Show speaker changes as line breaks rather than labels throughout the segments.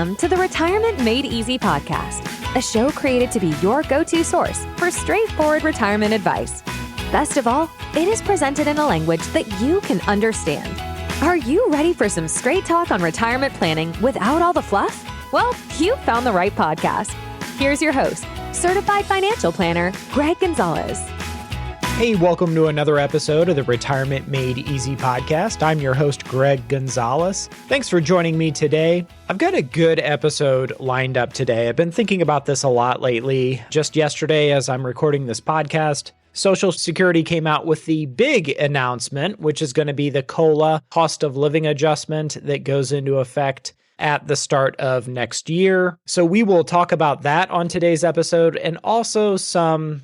Welcome to the Retirement Made Easy podcast, a show created to be your go-to source for straightforward retirement advice. Best of all, it is presented in a language that you can understand. Are you ready for some straight talk on retirement planning without all the fluff? Well, you found the right podcast. Here's your host, certified financial planner, Greg Gonzalez.
Hey, welcome to another episode of the Retirement Made Easy podcast. I'm your host, Greg Gonzalez. Thanks for joining me today. I've got a good episode lined up today. I've been thinking about this a lot lately. Just yesterday, as I'm recording this podcast, Social Security came out with the big announcement, which is going to be the COLA, cost of living adjustment, that goes into effect at the start of next year. So we will talk about that on today's episode, and also some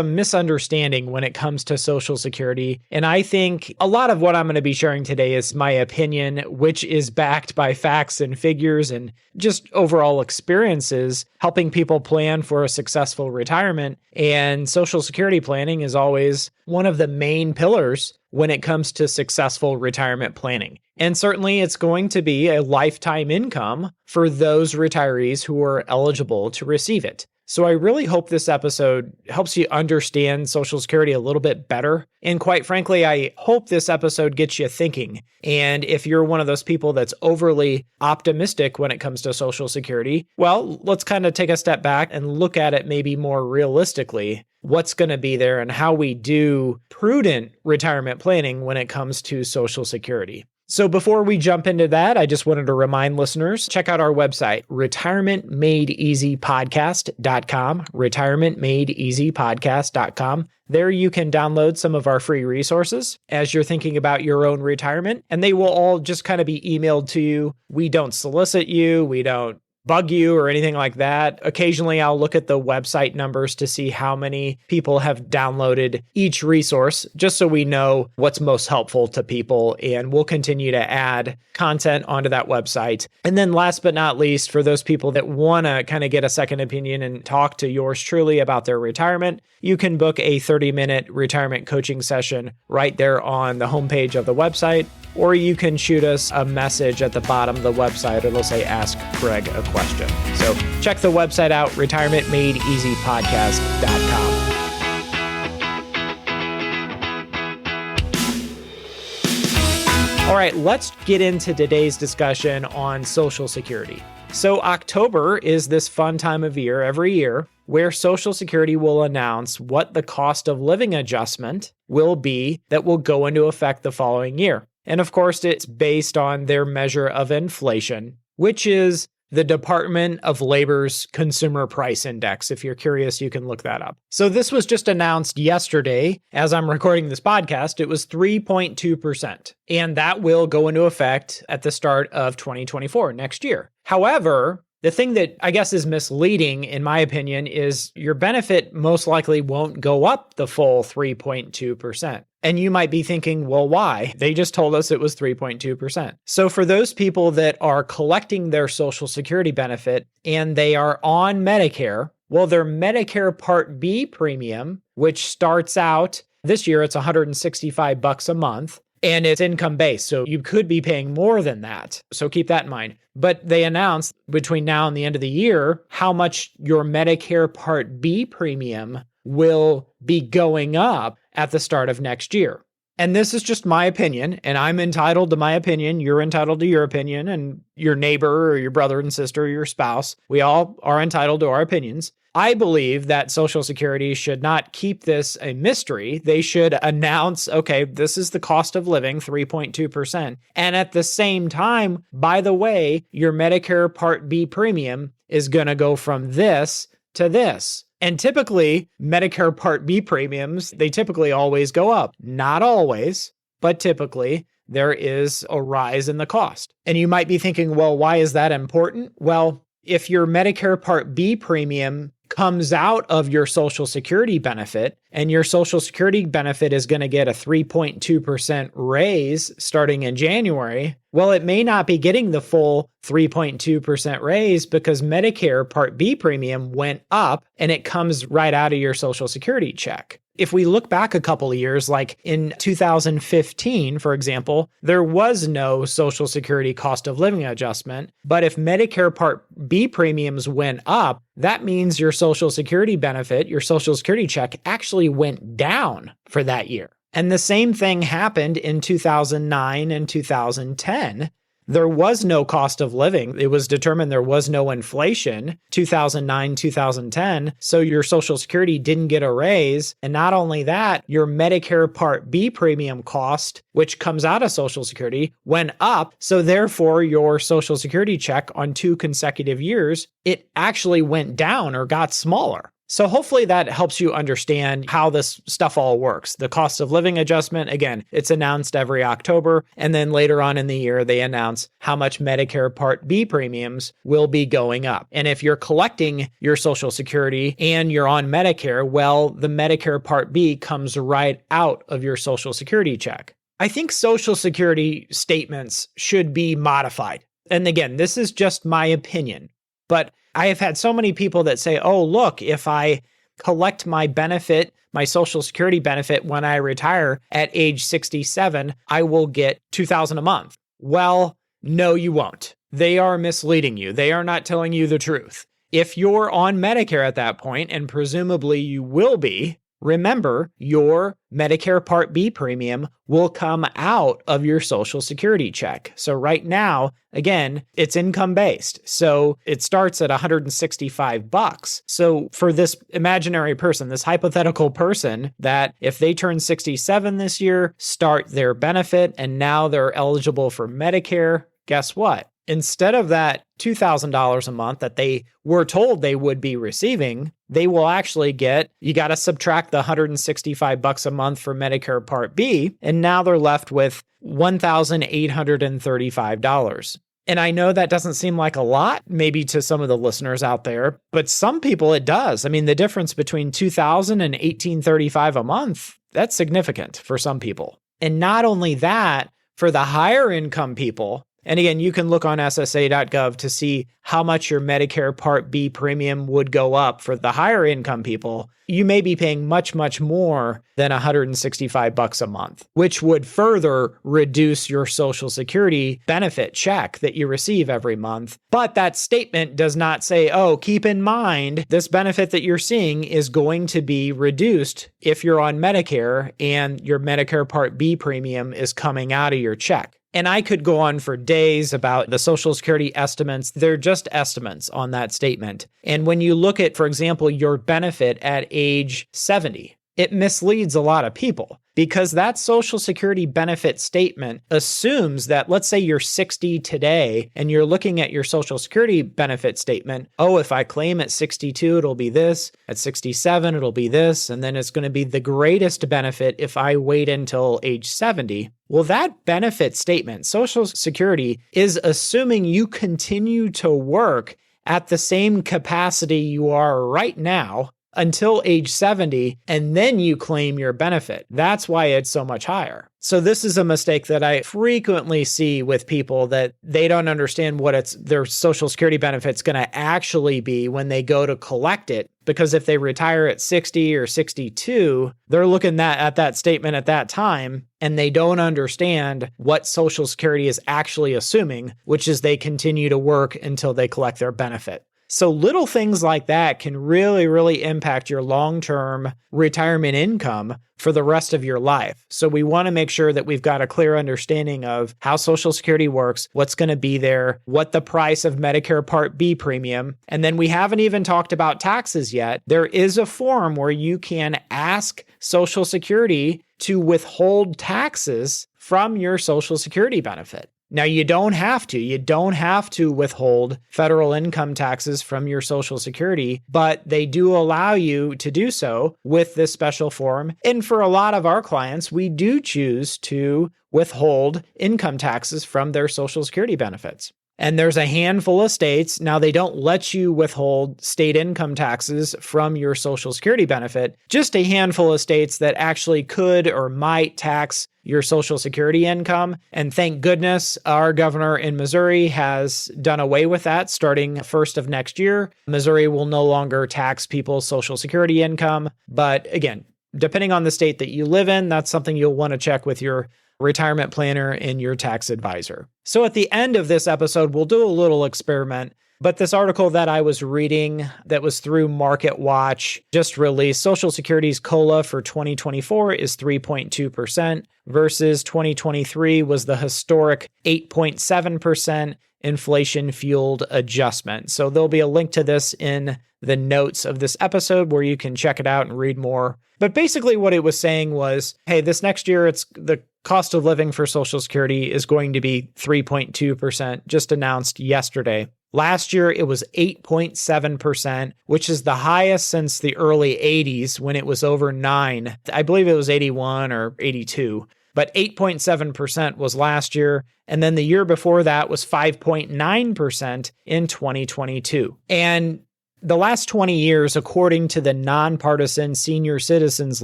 misunderstanding when it comes to Social Security. And I think a lot of what I'm going to be sharing today is my opinion, which is backed by facts and figures and just overall experiences, helping people plan for a successful retirement. And Social Security planning is always one of the main pillars when it comes to successful retirement planning. And certainly it's going to be a lifetime income for those retirees who are eligible to receive it. So I really hope this episode helps you understand Social Security a little bit better. And quite frankly, I hope this episode gets you thinking. And if you're one of those people that's overly optimistic when it comes to Social Security, well, let's kind of take a step back and look at it maybe more realistically, what's going to be there and how we do prudent retirement planning when it comes to Social Security. So before we jump into that, I just wanted to remind listeners, check out our website, retirementmadeeasypodcast.com, retirementmadeeasypodcast.com. There you can download some of our free resources as you're thinking about your own retirement, and they will all just kind of be emailed to you. We don't solicit you. We don't bug you or anything like that. Occasionally, I'll look at the website numbers to see how many people have downloaded each resource, just so we know what's most helpful to people. And we'll continue to add content onto that website. And then last but not least, for those people that want to kind of get a second opinion and talk to yours truly about their retirement, you can book a 30-minute retirement coaching session right there on the homepage of the website. Or you can shoot us a message at the bottom of the website. It'll say, Ask Greg a Question. So check the website out, retirementmadeeasypodcast.com. All right, let's get into today's discussion on Social Security. So October is this fun time of year every year where Social Security will announce what the cost of living adjustment will be that will go into effect the following year. And of course, it's based on their measure of inflation, which is the Department of Labor's Consumer Price Index. If you're curious, you can look that up. So this was just announced yesterday. As I'm recording this podcast, it was 3.2%. And that will go into effect at the start of 2024, next year. However, the thing that I guess is misleading, in my opinion, is your benefit most likely won't go up the full 3.2%. And you might be thinking, well, why? They just told us it was 3.2%. So for those people that are collecting their Social Security benefit and they are on Medicare, well, their Medicare Part B premium, which starts out this year, it's $165 a month. And it's income-based, so you could be paying more than that. So keep that in mind. But they announced between now and the end of the year how much your Medicare Part B premium will be going up at the start of next year. And this is just my opinion, and I'm entitled to my opinion. You're entitled to your opinion, and your neighbor or your brother and sister or your spouse, we all are entitled to our opinions. I believe that Social Security should not keep this a mystery. They should announce, okay, this is the cost of living, 3.2%. And at the same time, by the way, your Medicare Part B premium is going to go from this to this. And typically, Medicare Part B premiums, they typically always go up. Not always, but typically there is a rise in the cost. And you might be thinking, well, why is that important? Well, if your Medicare Part B premium comes out of your Social Security benefit, and your Social Security benefit is going to get a 3.2% raise starting in January, well, it may not be getting the full 3.2% raise because Medicare Part B premium went up and it comes right out of your Social Security check. If we look back a couple of years, like in 2015, for example, there was no Social Security cost of living adjustment. But if Medicare Part B premiums went up, that means your Social Security benefit, your Social Security check actually went down for that year. And the same thing happened in 2009 and 2010. There was no cost of living. It was determined there was no inflation, 2009, 2010. So your Social Security didn't get a raise. And not only that, your Medicare Part B premium cost, which comes out of Social Security, went up. So therefore, your Social Security check on 2 consecutive years, it actually went down or got smaller. So hopefully that helps you understand how this stuff all works. The cost of living adjustment, again, it's announced every October. And then later on in the year, they announce how much Medicare Part B premiums will be going up. And if you're collecting your Social Security and you're on Medicare, well, the Medicare Part B comes right out of your Social Security check. I think Social Security statements should be modified. And again, this is just my opinion, but I have had so many people that say, oh, look, if I collect my benefit, my Social Security benefit when I retire at age 67, I will get $2,000 a month. Well, no, you won't. They are misleading you. They are not telling you the truth. If you're on Medicare at that point, and presumably you will be, remember, your Medicare Part B premium will come out of your Social Security check. So right now, again, it's income-based. So it starts at $165. So for this imaginary person, this hypothetical person, that if they turn 67 this year, start their benefit, and now they're eligible for Medicare, guess what? Instead of that $2,000 a month that they were told they would be receiving, they will actually get, you got to subtract the $165 a month for Medicare Part B, and now they're left with $1,835. And I know that doesn't seem like a lot, maybe to some of the listeners out there, but some people it does. I mean, the difference between $2,000 and $1,835 a month, that's significant for some people. And not only that, for the higher income people, and again, you can look on SSA.gov to see how much your Medicare Part B premium would go up for the higher income people. You may be paying much, much more than $165 a month, which would further reduce your Social Security benefit check that you receive every month. But that statement does not say, oh, keep in mind, this benefit that you're seeing is going to be reduced if you're on Medicare and your Medicare Part B premium is coming out of your check. And I could go on for days about the Social Security estimates. They're just estimates on that statement. And when you look at, for example, your benefit at age 70, it misleads a lot of people because that Social Security benefit statement assumes that, let's say you're 60 today and you're looking at your Social Security benefit statement. Oh, if I claim at 62, it'll be this. At 67, it'll be this. And then it's going to be the greatest benefit if I wait until age 70. Well, that benefit statement, Social Security, is assuming you continue to work at the same capacity you are right now until age 70, and then you claim your benefit. That's why it's so much higher. So this is a mistake that I frequently see with people, that they don't understand what their Social Security benefit's going to actually be when they go to collect it. Because if they retire at 60 or 62, they're looking at that statement at that time, and they don't understand what Social Security is actually assuming, which is they continue to work until they collect their benefit. So little things like that can really, really impact your long-term retirement income for the rest of your life. So we want to make sure that we've got a clear understanding of how Social Security works, what's going to be there, what the price of Medicare Part B premium, and then we haven't even talked about taxes yet. There is a form where you can ask Social Security to withhold taxes from your Social Security benefit. Now, you don't have to. You don't have to withhold federal income taxes from your Social Security, but they do allow you to do so with this special form. And for a lot of our clients, we do choose to withhold income taxes from their Social Security benefits. And there's a handful of states. Now, they don't let you withhold state income taxes from your Social Security benefit, just a handful of states that actually could or might tax your Social Security income. And thank goodness our governor in Missouri has done away with that starting 1st of next year. Missouri will no longer tax people's Social Security income. But again, depending on the state that you live in, that's something you'll want to check with your retirement planner and your tax advisor. So at the end of this episode, we'll do a little experiment. But this article that I was reading that was through MarketWatch just released Social Security's COLA for 2024 is 3.2% versus 2023 was the historic 8.7% inflation-fueled adjustment. So there'll be a link to this in the notes of this episode where you can check it out and read more. But basically what it was saying was, hey, this next year, it's the cost of living for Social Security is going to be 3.2%, just announced yesterday. Last year, it was 8.7%, which is the highest since the early 80s when it was over 9. I believe it was 81 or 82. But 8.7% was last year. And then the year before that was 5.9% in 2022. And the last 20 years, according to the Nonpartisan Senior Citizens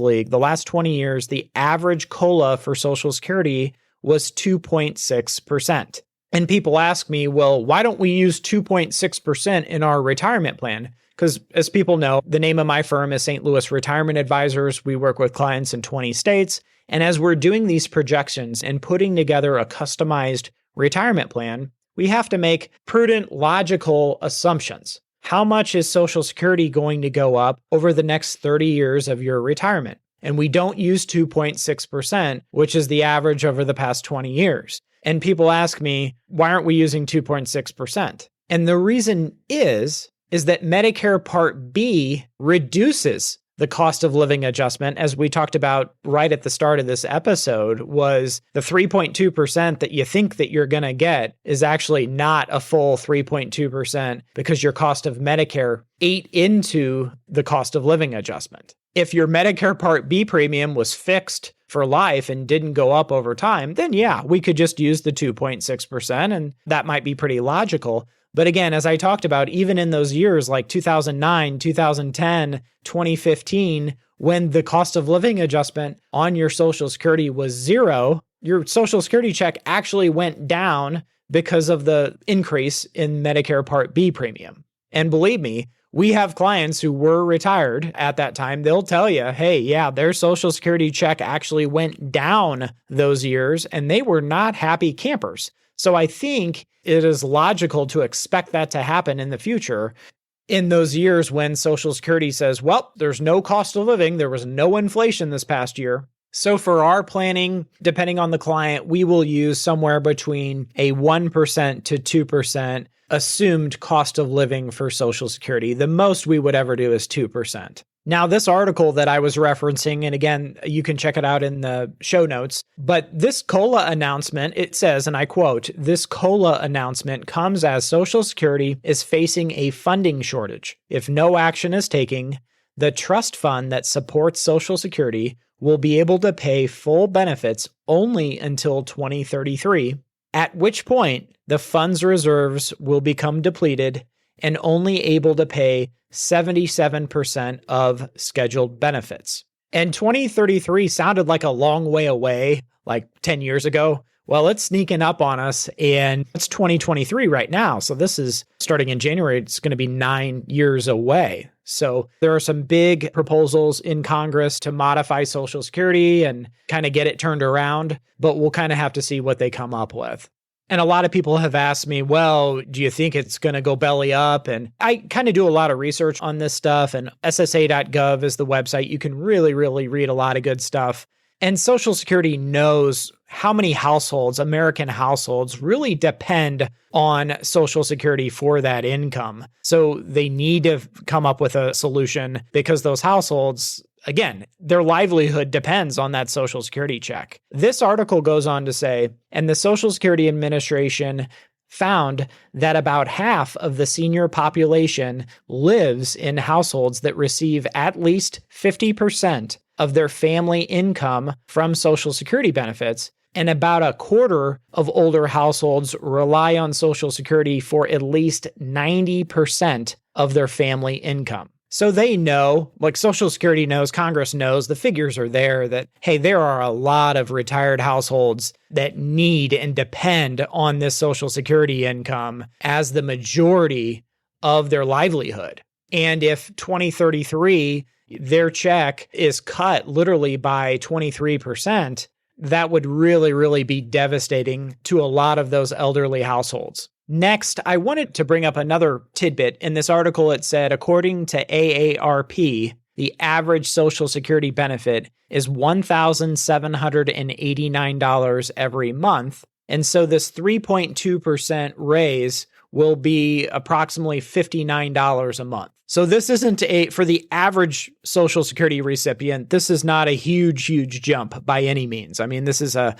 League, the last 20 years, the average COLA for Social Security was 2.6%. And people ask me, well, why don't we use 2.6% in our retirement plan? Because as people know, the name of my firm is St. Louis Retirement Advisors. We work with clients in 20 states. And as we're doing these projections and putting together a customized retirement plan, we have to make prudent, logical assumptions. How much is Social Security going to go up over the next 30 years of your retirement? And we don't use 2.6%, which is the average over the past 20 years. And people ask me, why aren't we using 2.6%? And the reason is that Medicare Part B reduces the cost of living adjustment, as we talked about right at the start of this episode, was the 3.2% that you think that you're going to get is actually not a full 3.2% because your cost of Medicare ate into the cost of living adjustment. If your Medicare Part B premium was fixed for life and didn't go up over time, then yeah, we could just use the 2.6% and that might be pretty logical. But again, as I talked about, even in those years like 2009, 2010, 2015, when the cost of living adjustment on your Social Security was zero, your Social Security check actually went down because of the increase in Medicare Part B premium. And believe me, we have clients who were retired at that time. They'll tell you, hey, yeah, their Social Security check actually went down those years and they were not happy campers. So I think it is logical to expect that to happen in the future in those years when Social Security says, well, there's no cost of living, there was no inflation this past year. So for our planning, depending on the client, we will use somewhere between a 1% to 2% assumed cost of living for Social Security. The most we would ever do is 2%. Now, this article that I was referencing, and again, you can check it out in the show notes, but this COLA announcement, it says, and I quote, "This COLA announcement comes as Social Security is facing a funding shortage. If no action is taken, the trust fund that supports Social Security will be able to pay full benefits only until 2033, at which point the fund's reserves will become depleted and only able to pay 77% of scheduled benefits." And 2033 sounded like a long way away, like 10 years ago. Well, it's sneaking up on us, and it's 2023 right now. So this is starting in January. It's going to be 9 years away. So there are some big proposals in Congress to modify Social Security and kind of get it turned around, but we'll kind of have to see what they come up with. And a lot of people have asked me, well, do you think it's going to go belly up? And I kind of do a lot of research on this stuff, and ssa.gov is the website. You can really, really read a lot of good stuff. And Social Security knows how many households, American households, really depend on Social Security for that income. So they need to come up with a solution because those households, again, their livelihood depends on that Social Security check. This article goes on to say, and the Social Security Administration found that about half of the senior population lives in households that receive at least 50% of their family income from Social Security benefits, and about a quarter of older households rely on Social Security for at least 90% of their family income. So they know, like Social Security knows, Congress knows, the figures are there that, hey, there are a lot of retired households that need and depend on this Social Security income as the majority of their livelihood. And if 2033 their check is cut literally by 23%, that would really, really be devastating to a lot of those elderly households. Next, I wanted to bring up another tidbit. In this article, it said, according to AARP, the average Social Security benefit is $1,789 every month. And so this 3.2% raise will be approximately $59 a month. So this isn't for the average Social Security recipient, this is not a huge jump by any means. I mean, this is an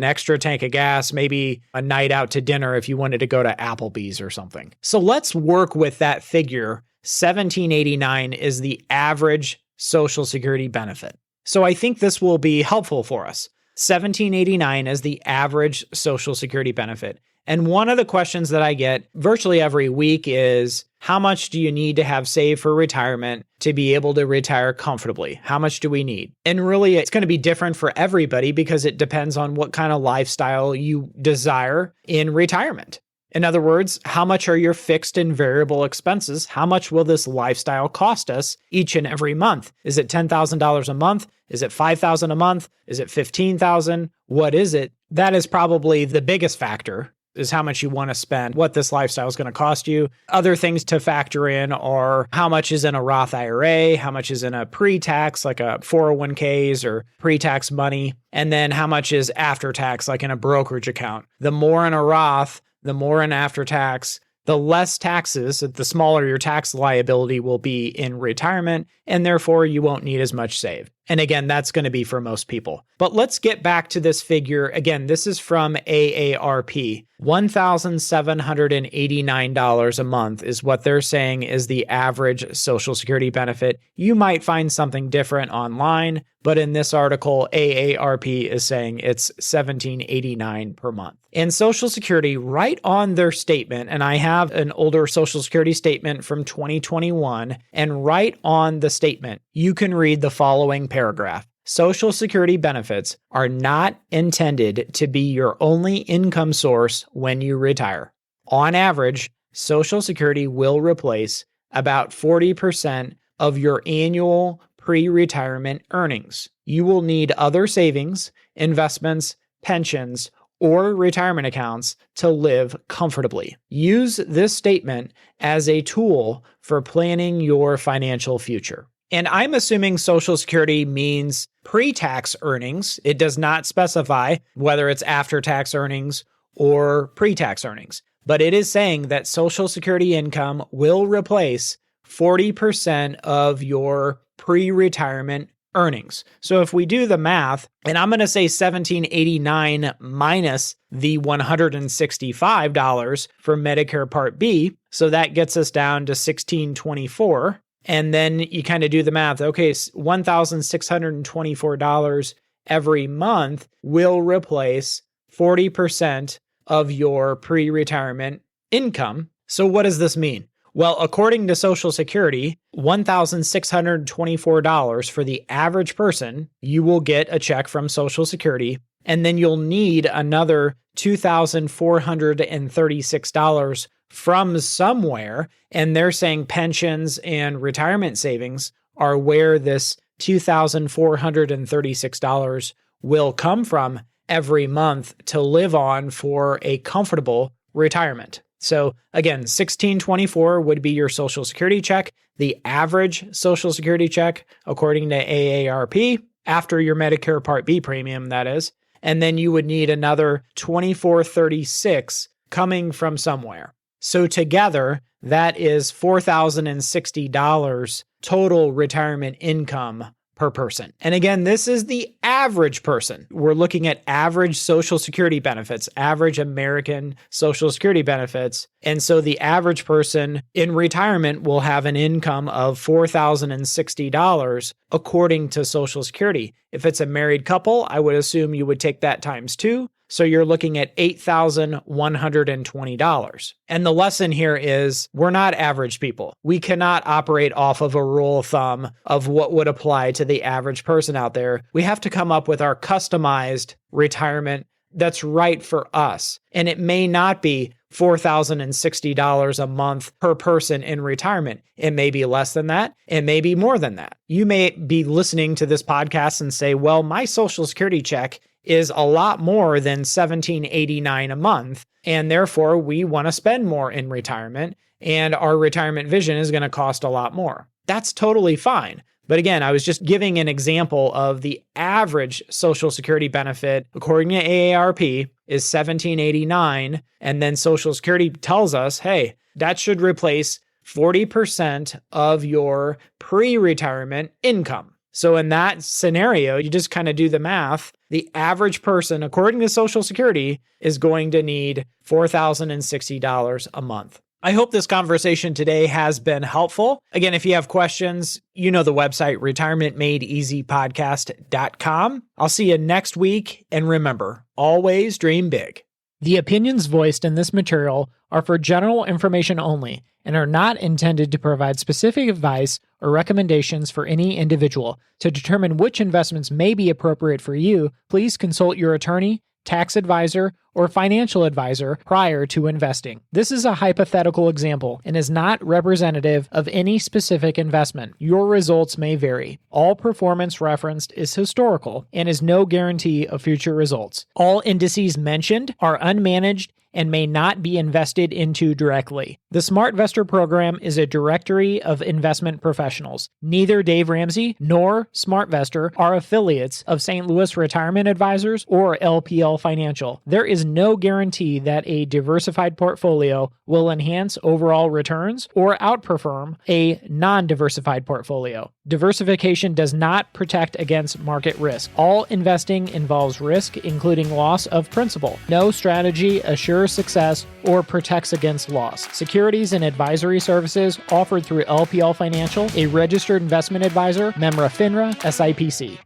extra tank of gas, maybe a night out to dinner if you wanted to go to Applebee's or something. So let's work with that figure. $1,789 is the average Social Security benefit. So I think this will be helpful for us. $1,789 is the average Social Security benefit. And one of the questions that I get virtually every week is, how much do you need to have saved for retirement to be able to retire comfortably? How much do we need? And really, it's going to be different for everybody because it depends on what kind of lifestyle you desire in retirement. In other words, how much are your fixed and variable expenses? How much will this lifestyle cost us each and every month? Is it $10,000 a month? Is it $5,000 a month? Is it $15,000? What is it? That is probably the biggest factor, is how much you want to spend, what this lifestyle is going to cost you. Other things to factor in are how much is in a Roth IRA, how much is in a pre-tax, like a 401ks or pre-tax money, and then how much is after tax, like in a brokerage account. The more in a Roth, the more in after tax, the less taxes, the smaller your tax liability will be in retirement, and therefore you won't need as much saved. And again, that's going to be for most people. But let's get back to this figure. Again, this is from AARP. $1,789 a month is what they're saying is the average Social Security benefit. You might find something different online, but in this article, AARP is saying it's $1,789 per month. And Social Security, right on their statement, and I have an older Social Security statement from 2021, and right on the statement, you can read the following paragraph. Social Security benefits are not intended to be your only income source when you retire. On average, Social Security will replace about 40% of your annual pre-retirement earnings. You will need other savings, investments, pensions, or retirement accounts to live comfortably. Use this statement as a tool for planning your financial future. And I'm assuming Social Security means pre-tax earnings. It does not specify whether it's after-tax earnings or pre-tax earnings. But it is saying that Social Security income will replace 40% of your pre-retirement earnings. So if we do the math, and I'm going to say $1,789 minus the $165 for Medicare Part B, so that gets us down to $1,624. And then you kind of do the math. Okay, $1,624 every month will replace 40% of your pre-retirement income. So what does this mean? Well, according to Social Security, $1,624 for the average person, you will get a check from Social Security, and then you'll need another $2,436 from somewhere, and they're saying pensions and retirement savings are where this $2,436 will come from every month to live on for a comfortable retirement. So again, $1,624 would be your Social Security check, the average Social Security check, according to AARP, after your Medicare Part B premium, that is. And then you would need another $2,436 coming from somewhere. So together, that is $4,060 total retirement income per person. And again, this is the average person. We're looking at average Social Security benefits, average American Social Security benefits. And so the average person in retirement will have an income of $4,060 according to Social Security. If it's a married couple, I would assume you would take that times 2. So you're looking at $8,120. And the lesson here is we're not average people. We cannot operate off of a rule of thumb of what would apply to the average person out there. We have to come up with our customized retirement that's right for us. And it may not be $4,060 a month per person in retirement. It may be less than that. It may be more than that. You may be listening to this podcast and say, well, my Social Security check is a lot more than $1,789 a month, and therefore we want to spend more in retirement, and our retirement vision is going to cost a lot more. That's totally fine. But again, I was just giving an example of the average Social Security benefit, according to AARP, is $1,789, and then Social Security tells us, hey, that should replace 40% of your pre-retirement income. So in that scenario, you just kind of do the math. The average person, according to Social Security, is going to need $4,060 a month. I hope this conversation today has been helpful. Again, if you have questions, you know the website, retirementmadeeasypodcast.com. I'll see you next week. And remember, always dream big. The opinions voiced in this material are for general information only and are not intended to provide specific advice or recommendations for any individual. To determine which investments may be appropriate for you, please consult your attorney, tax advisor, or financial advisor prior to investing. This is a hypothetical example and is not representative of any specific investment. Your results may vary. All performance referenced is historical and is no guarantee of future results. All indices mentioned are unmanaged and may not be invested into directly. The SmartVestor program is a directory of investment professionals. Neither Dave Ramsey nor SmartVestor are affiliates of St. Louis Retirement Advisors or LPL Financial. There is no guarantee that a diversified portfolio will enhance overall returns or outperform a non-diversified portfolio. Diversification does not protect against market risk. All investing involves risk, including loss of principal. No strategy assures success or protects against loss. Securities and advisory services offered through LPL Financial, a registered investment advisor, member FINRA, SIPC.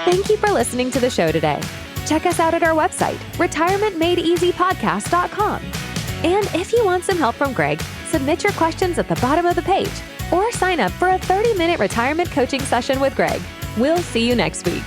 Thank you for listening to the show today. Check us out at our website, retirementmadeeasypodcast.com. And if you want some help from Greg, submit your questions at the bottom of the page or sign up for a 30-minute retirement coaching session with Greg. We'll see you next week.